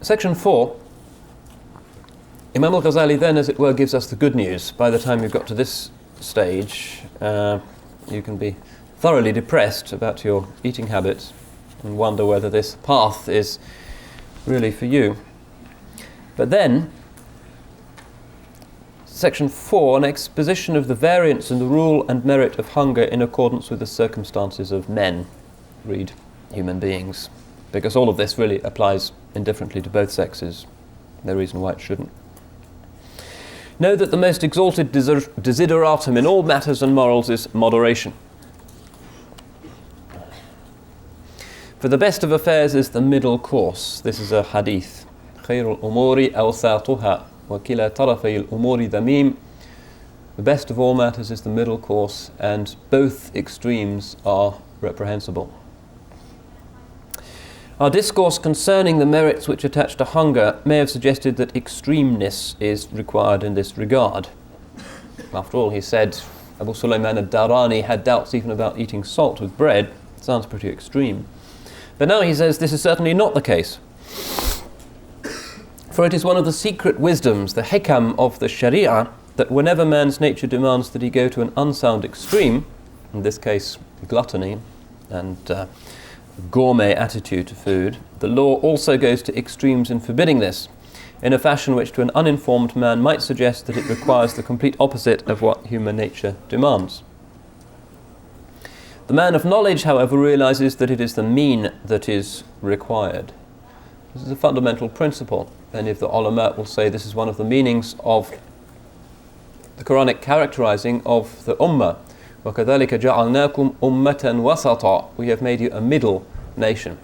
Section 4, Imam al-Ghazali then, as it were, gives us the good news. By the time you've got to this stage, you can be thoroughly depressed about your eating habits and wonder whether this path is really for you. But then, Section 4, an exposition of the variance in the rule and merit of hunger in accordance with the circumstances of men. Read human beings. Because all of this really applies indifferently to both sexes. No reason why it shouldn't. Know that the most exalted desideratum in all matters and morals is moderation. For the best of affairs is the middle course. This is a hadith. خير الأمور أوساطها وكلا طرفي الأمور ذميم. The best of all matters is the middle course, and both extremes are reprehensible. Our discourse concerning the merits which attach to hunger may have suggested that extremeness is required in this regard. After all, he said Abu Sulaiman al-Darani had doubts even about eating salt with bread. Sounds pretty extreme. But now he says this is certainly not the case. For it is one of the secret wisdoms, the Hakim of the Sharia, that whenever man's nature demands that he go to an unsound extreme, in this case gluttony and gourmet attitude to food, the law also goes to extremes in forbidding this, in a fashion which to an uninformed man might suggest that it requires the complete opposite of what human nature demands. The man of knowledge, however, realizes that it is the mean that is required. This is a fundamental principle. Many of the ulama will say this is one of the meanings of the Quranic characterizing of the ummah. وَكَذَلِكَ جَعَلْنَاكُمْ أُمَّةً وَسَطًا. We have made you a middle nation.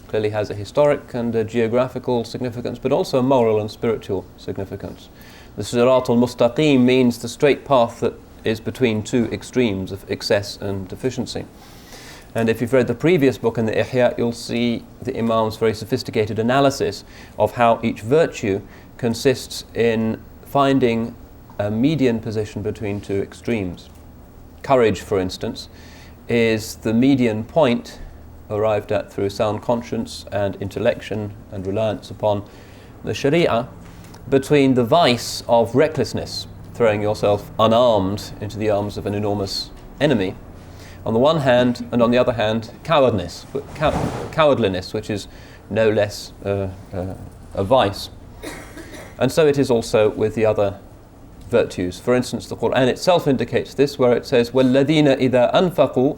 Clearly has a historic and a geographical significance, but also a moral and spiritual significance. The Sirat al-Mustaqim means the straight path that is between two extremes of excess and deficiency. And if you've read the previous book in the Ihya, you'll see the Imam's very sophisticated analysis of how each virtue consists in finding a median position between two extremes. Courage, for instance, is the median point arrived at through sound conscience and intellection and reliance upon the Sharia between the vice of recklessness, throwing yourself unarmed into the arms of an enormous enemy, on the one hand, and on the other hand, cowardliness, which is no less a vice. And so it is also with the other virtues. For instance, the Quran itself indicates this, where it says, وَالَّذِينَ إِذَا أَنفَقُوا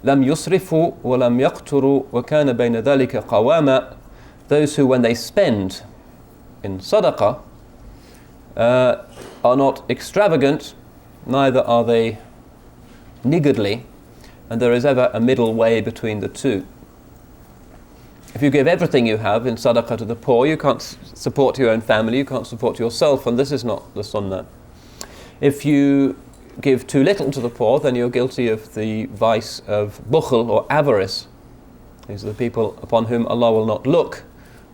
لَمْ يُسْرِفُوا وَلَمْ يَقْتُرُوا وَكَانَ بَيْنَ ذَلِكَ قَوَامًا. Those who, when they spend in sadaqah, are not extravagant, neither are they niggardly, and there is ever a middle way between the two. If you give everything you have in sadaqah to the poor, you can't support your own family, you can't support yourself, and this is not the sunnah. If you give too little to the poor, then you're guilty of the vice of bukhl or avarice. These are the people upon whom Allah will not look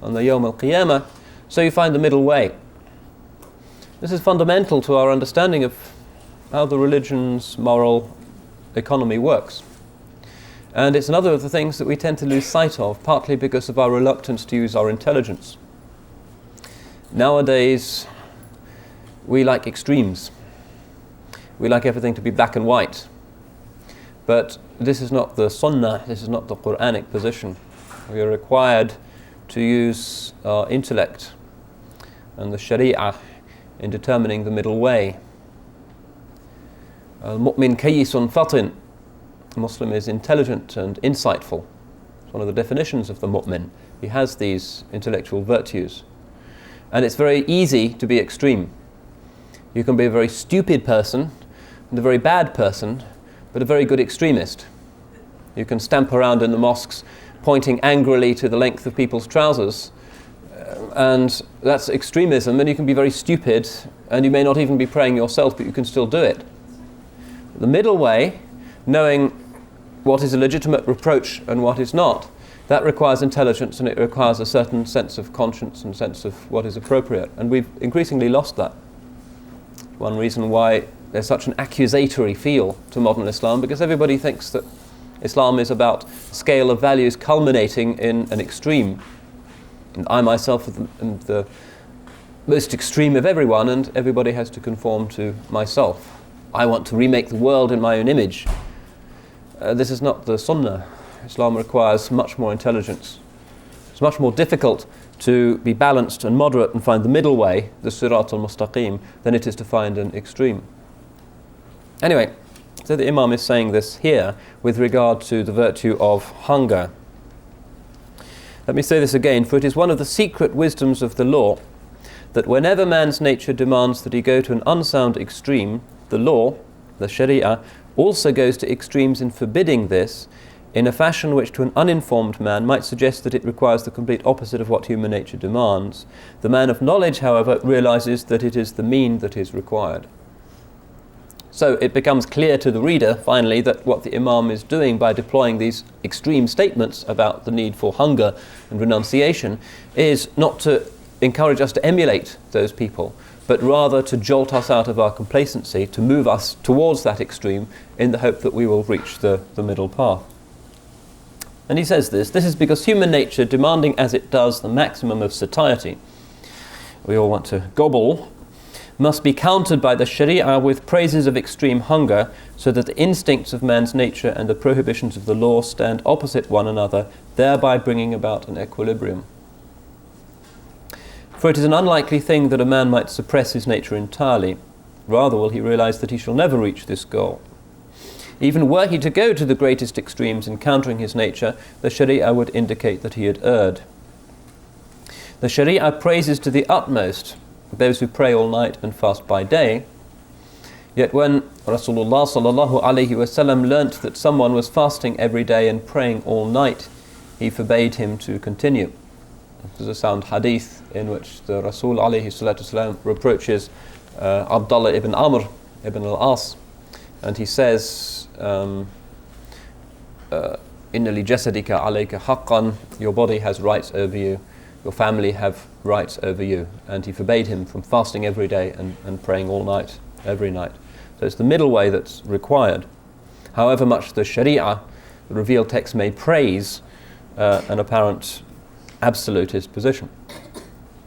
on the Yawm al-Qiyamah. So you find the middle way. This is fundamental to our understanding of how the religion's moral economy works. And it's another of the things that we tend to lose sight of, partly because of our reluctance to use our intelligence. Nowadays, we like extremes. We like everything to be black and white. But this is not the Sunnah, this is not the Quranic position. We are required to use our intellect and the Sharia in determining the middle way. Al-mu'min kayyisun fatin. The Muslim is intelligent and insightful. It's one of the definitions of the mu'min. He has these intellectual virtues. And it's very easy to be extreme. You can be a very stupid person and a very bad person, but a very good extremist. You can stamp around in the mosques pointing angrily to the length of people's trousers, and that's extremism, and you can be very stupid, and you may not even be praying yourself, but you can still do it. The middle way, knowing what is a legitimate reproach and what is not, that requires intelligence, and it requires a certain sense of conscience and sense of what is appropriate. And we've increasingly lost that. One reason why there's such an accusatory feel to modern Islam, because everybody thinks that Islam is about a scale of values culminating in an extreme. And I myself am the most extreme of everyone, and everybody has to conform to myself. I want to remake the world in my own image. This is not the Sunnah. Islam requires much more intelligence. It's much more difficult to be balanced and moderate and find the middle way, the Sirat al-Mustaqim, than it is to find an extreme. Anyway, so the Imam is saying this here with regard to the virtue of hunger. Let me say this again, for it is one of the secret wisdoms of the law that whenever man's nature demands that he go to an unsound extreme, the law, the Sharia, also goes to extremes in forbidding this in a fashion which to an uninformed man might suggest that it requires the complete opposite of what human nature demands. The man of knowledge, however, realizes that it is the mean that is required. So it becomes clear to the reader, finally, that what the Imam is doing by deploying these extreme statements about the need for hunger and renunciation is not to encourage us to emulate those people, but rather to jolt us out of our complacency, to move us towards that extreme in the hope that we will reach the middle path. And he says this is because human nature, demanding as it does the maximum of satiety, we all want to gobble, must be countered by the Sharia with praises of extreme hunger, so that the instincts of man's nature and the prohibitions of the law stand opposite one another, thereby bringing about an equilibrium. For it is an unlikely thing that a man might suppress his nature entirely. Rather will he realize that he shall never reach this goal. Even were he to go to the greatest extremes in countering his nature, the Sharia would indicate that he had erred. The Sharia praises to the utmost those who pray all night and fast by day. Yet when Rasulullah sallallahu alaihi wasallam learnt that someone was fasting every day and praying all night, he forbade him to continue. There's a sound hadith in which the Rasul alayhi salatu wasalam reproaches Abdal ibn Amr ibn al-As, and he says, Inna li jasadika alayka haqqan, your body has rights over you, your family have rights over you. And he forbade him from fasting every day and praying all night, every night. So it's the middle way that's required. However much the Sharia, the revealed text, may praise an apparent absolutist position.